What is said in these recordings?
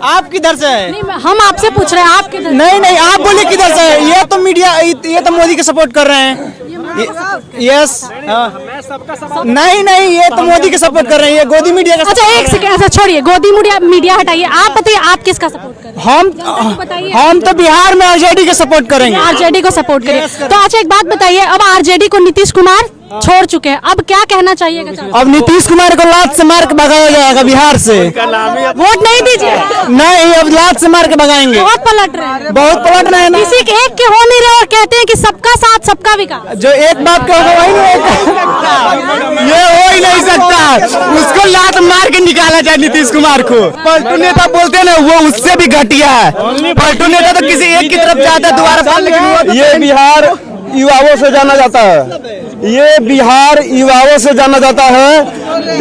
आप किधर से है? नहीं, हम आपसे पूछ रहे हैं आप किधर? नहीं आप बोले किधर से है? ये तो मीडिया, ये तो मोदी के सपोर्ट कर रहे हैं। यस, नहीं ये तो मोदी के सपोर्ट कर रहे हैं, ये गोदी मीडिया का। अच्छा एक सेकंड, अच्छा छोड़िए गोदी मीडिया हटाइए, आप बताइए आप किसका सपोर्ट कर रहे हैं? हम तो बिहार में आरजेडी के सपोर्ट करेंगे। आरजेडी को सपोर्ट करेंगे। तो अच्छा एक बात बताइए, अब आरजेडी को नीतीश कुमार छोड़ चुके हैं, अब क्या कहना चाहिए? अब नीतीश कुमार को लात से मार के भगाया जाएगा बिहार से। वोट नहीं दीजिए? नहीं, अब लात से मार के भगाएंगे। बहुत पलट रहे हैं ना। किसी के एक के हो नहीं रहे और कहते हैं कि सबका साथ सबका विकास। जो एक बात का होगा वही नहीं, ये हो ही नहीं सकता। उसको लात मार के निकाला जाए नीतीश कुमार को। पलटू नेता बोलते हैं ना, वो उससे भी घटिया है। पलटू नेता तो किसी एक की तरफ जाता है दोबारा। ये बिहार युवाओं से जाना जाता है, ये बिहार युवाओं से जाना जाता है,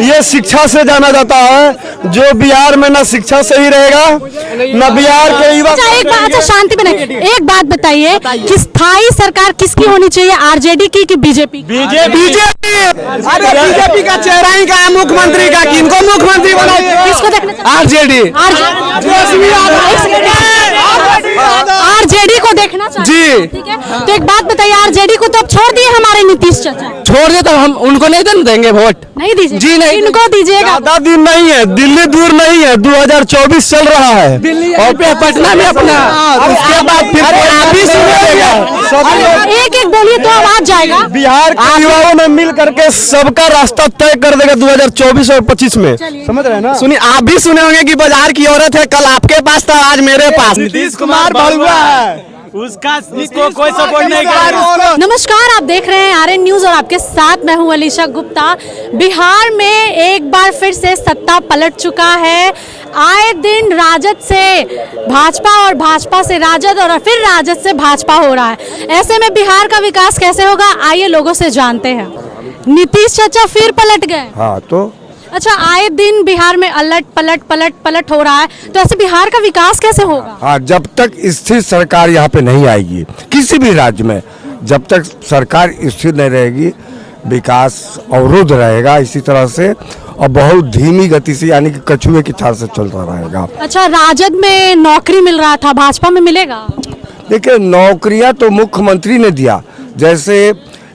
ये शिक्षा से जाना जाता है। जो बिहार में ना शिक्षा सही रहेगा न बिहार के युवा। अच्छा एक बात, अच्छा शांति बनाइए, एक बात बताइए कि स्थायी सरकार किसकी होनी चाहिए, आरजेडी की कि बीजेपी? बीजेपी। अरे बीजेपी का चेहरा ही का है मुख्यमंत्री का, किनको मुख्यमंत्री बनाए? किसको देखना? आरजेडी। आरजेडी को देखना चाहिए जी। ठीक है, तो एक बात बताइए, आरजेडी को तो अब छोड़ दिए हमारे नीतीश चाचा। छोड़ दे तो हम उनको नहीं देंगे वोट। नहीं दीजिए जी नहीं, इनको दीजिएगा। ज्यादा दिन नहीं है, दिल्ली दूर नहीं है, 2024 चल रहा है और पटना में अपना, उसके बाद फिर आप ही सुनेगा। एक एक बोलिए तो आवाज जाएगा। बिहार के युवाओं ने मिल करके सबका रास्ता तय कर देगा 2024 और 25 में। समझ रहे हैं ना? सुनिए, आप भी सुने होंगे कि बाजार की औरत है, कल आपके पास था आज मेरे पास। नीतीश कुमार भड़ुआ है, उसका कोई सपोर्ट नहीं कर। नमस्कार, आप देख रहे हैं आरएन न्यूज और आपके साथ मैं हूं अलीशा गुप्ता। बिहार में एक बार फिर से सत्ता पलट चुका है। आए दिन राजद से भाजपा और भाजपा से राजद और फिर राजद से भाजपा हो रहा है। ऐसे में बिहार का विकास कैसे होगा, आइए लोगों से जानते हैं। नीतीश चाचा फिर पलट गए। हाँ तो अच्छा, आए दिन बिहार में अलट पलट हो रहा है, तो ऐसे बिहार का विकास कैसे होगा? हाँ, जब तक स्थिर सरकार यहाँ पे नहीं आएगी किसी भी राज्य में, जब तक सरकार स्थिर नहीं रहेगी विकास अवरुद्ध रहेगा इसी तरह से, और बहुत धीमी गति से, यानी कि कछुए की चाल से चलता रहेगा। अच्छा, राजद में नौकरी मिल रहा था, भाजपा में मिलेगा? देखिए, नौकरियां तो मुख्यमंत्री ने दिया, जैसे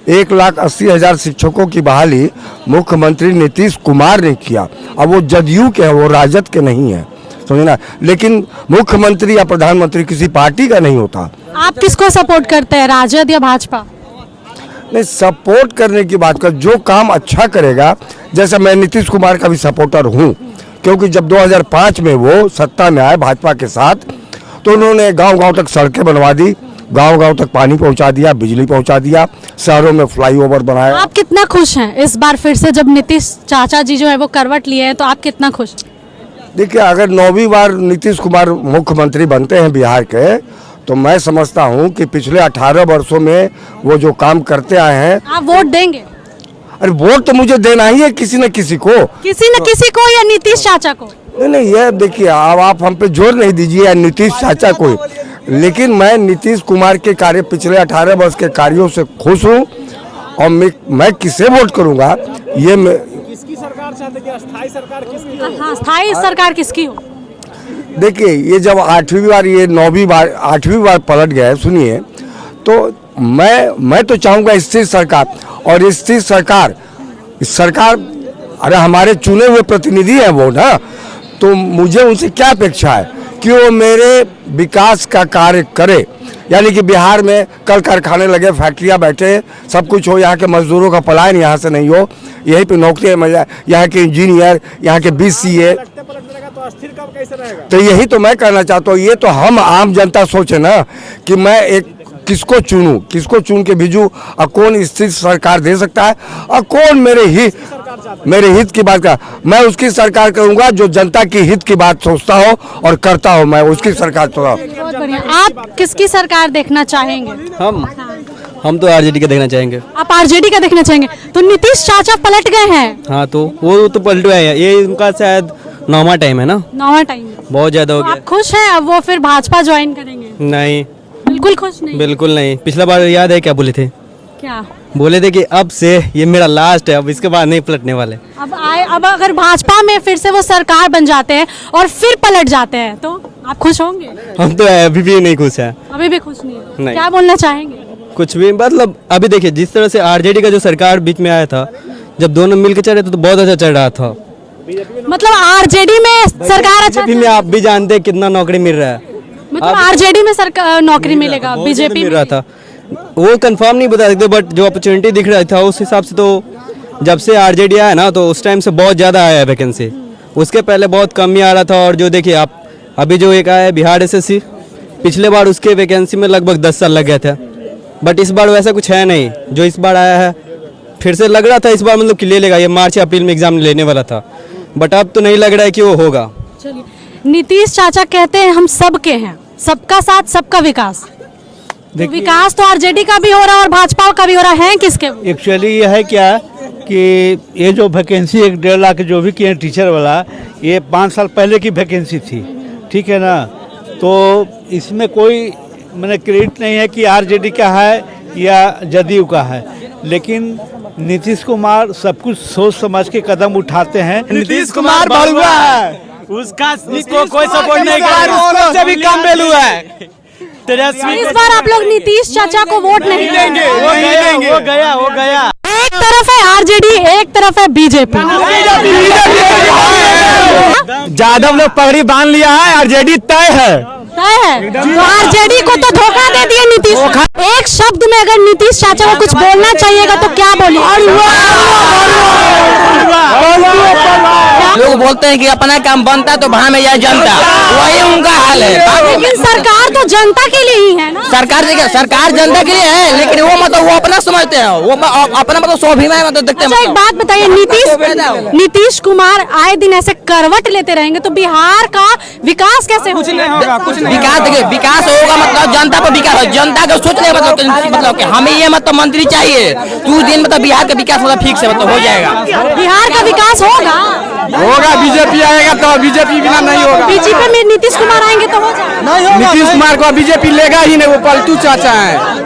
1,80,000 शिक्षकों की बहाली मुख्यमंत्री नीतीश कुमार ने किया। अब वो जदयू के है, वो राजद के नहीं है, समझना। लेकिन मुख्यमंत्री या प्रधानमंत्री किसी पार्टी का नहीं होता। आप किसको सपोर्ट करते हैं, राजद या भाजपा? नहीं, सपोर्ट करने की बात कर, जो काम अच्छा करेगा, जैसे मैं नीतीश कुमार का भी सपोर्टर हूँ, क्योंकि जब 2005 में वो सत्ता में आए भाजपा के साथ, तो उन्होंने गांव-गांव तक सड़कें बनवा दी, गांव-गांव तक पानी पहुंचा दिया, बिजली पहुंचा दिया, शहरों में फ्लाईओवर बनाया। आप कितना खुश हैं इस बार फिर से जब नीतीश चाचा जी जो है वो करवट लिए हैं, तो आप कितना खुश? देखिए, अगर 9वीं बार नीतीश कुमार मुख्यमंत्री बनते हैं बिहार के, तो मैं समझता हूं कि पिछले 18 वर्षों में वो जो काम करते आए हैं। आप वोट देंगे? अरे वोट तो मुझे देना ही है, किसी न किसी को या नीतीश चाचा को? नहीं, ये देखिए, अब आप हम पे जोर नहीं दीजिए या नीतीश चाचा को, लेकिन मैं नीतीश कुमार के कार्य, पिछले 18 वर्ष के कार्यों से खुश हूँ। और मैं किसे वोट करूँगा, ये किसकी सरकार चाहते हैं? स्थायी सरकार किसकी? हाँ, स्थायी सरकार किसकी हो? देखिए, ये जब 8वीं बार, ये 9वीं बार, 8वीं बार पलट गया, सुनिए, तो मैं तो चाहूँगा स्थिर सरकार। और स्थिर सरकार, अरे हमारे चुने हुए प्रतिनिधि हैं वो ना, तो मुझे उनसे क्या अपेक्षा है कि वो मेरे विकास का कार्य करे। यानी कि बिहार में कल कारखाने लगे, फैक्ट्रियां बैठे, सब कुछ हो, यहाँ के मजदूरों का पलायन यहाँ से नहीं हो, यहीं पे नौकरियां मिल जाए, यहाँ के इंजीनियर, यहाँ के BCA। तो यही तो मैं कहना चाहता हूँ। ये तो हम आम जनता सोचे ना कि मैं एक किसको चुन के भेजूं, और कौन स्थिर सरकार दे सकता है, और कौन मेरे हित की बात का। मैं उसकी सरकार करूंगा जो जनता की हित की बात सोचता हो और करता हो, मैं उसकी सरकार चुनाव। बहुत बढ़िया। आप किसकी सरकार देखना चाहेंगे? हम तो आरजेडी का देखना चाहेंगे। आप आरजेडी का देखना चाहेंगे? तो नीतीश चाचा पलट गए हैं। हाँ, तो वो तो पलट गए हैं, ये उनका शायद 9वां टाइम है ना। 9वां टाइम बहुत ज्यादा हो गया। आप खुश हैं अब वो फिर भाजपा ज्वाइन करेंगे? नहीं, बिल्कुल खुश नहीं। बिल्कुल नहीं। पिछला बार याद है क्या बोले थे? क्या? बोले थे कि अब से ये मेरा लास्ट है, अब इसके बाद नहीं पलटने वाले। अब अगर भाजपा में फिर से वो सरकार बन जाते हैं और फिर पलट जाते हैं तो आप खुश होंगे? हम तो अभी भी नहीं खुश हैं। अभी भी खुश नहीं है? नहीं। क्या बोलना चाहेंगे? कुछ भी मतलब अभी देखिए जिस तरह से आरजेडी का जो सरकार बीच में आया था, जब दोनों मिलकर चल रहे थे तो बहुत अच्छा चल रहा था। मतलब आरजेडी में सरकार अच्छा बीजेपी में आप भी जानते हैं कितना नौकरी मिल रहा है। मतलब आरजेडी में सरकार नौकरी मिलेगा, बीजेपी मिल रहा था, वो कंफर्म नहीं बता सकते, बट जो अपॉर्चुनिटी दिख रहा था उस हिसाब से तो जब से आरजेडी आया ना तो उस टाइम से बहुत ज़्यादा आया है वैकेंसी। उसके पहले बहुत कम ही आ रहा था। और जो देखिए आप अभी जो एक आया है बिहार एसएससी, पिछले बार उसके वैकेंसी में लगभग 10 साल लग गए थे, बट इस बार वैसा कुछ है नहीं। जो इस बार आया है फिर से लग रहा था इस बार मतलब कि ले लेगा, ये मार्च या अप्रैल में एग्जाम लेने वाला था, बट अब तो नहीं लग रहा है कि वो होगा। चलिए, नीतीश चाचा कहते हैं हम सबके हैं, सबका साथ सबका विकास। तो विकास तो आरजेडी का भी हो रहा है और भाजपा का भी हो रहा है, किसके? एक्चुअली ये है क्या कि ये जो वैकेंसी 1.5 लाख जो भी किए टीचर वाला, ये 5 साल पहले की वैकेंसी थी, ठीक है ना। तो इसमें कोई मैंने क्रेडिट नहीं है कि आरजेडी का है या जदयू का है, लेकिन नीतीश कुमार सब कुछ सोच समझ के कदम उठाते हैं। नीतीश कुमार भड़ुआ है, उसका कोई सपोर्ट नहीं कर रहा, उससे भी कम वैल्यू है। इस बार आप लोग नीतीश चाचा को वोट नहीं देंगे? वो गया। एक तरफ है आरजेडी, एक तरफ है बीजेपी। यादव लोग पगड़ी बांध लिया है, आरजेडी तय है। तो आरजेडी को तो धोखा दे दिए नीतीश। एक शब्द में अगर नीतीश चाचा को कुछ बोलना चाहिएगा तो क्या बोलिए? लोग बोलते हैं कि अपना काम बनता तो वहाँ में जाए जनता, वही उनका हाल है। लेकिन सरकार तो जनता के लिए ही है ना। सरकार देखिए, सरकार जनता के लिए है, लेकिन वो मतलब वो अपना समझते हैं, वो अपना मतलब स्वाभिमान मतलब देखते हैं। अच्छा एक बात बताइए, नीतीश कुमार आए दिन ऐसे करवट लेते रहेंगे तो बिहार का विकास कैसे होगा? विकास देखिए, विकास होगा मतलब जनता पर विकास, जनता को सोचने मतलब कि हमें ये मतलब मंत्री चाहिए, 2 दिन मतलब बिहार का विकास मतलब फिक्स है, मतलब हो जाएगा। बिहार का विकास होगा, बीजेपी आएगा तो, बीजेपी बिना नहीं होगा। बीजेपी में नीतीश कुमार आएंगे तो हो जाएगा। नीतीश कुमार को बीजेपी लेगा ही नहीं, वो पलटू चाचा है।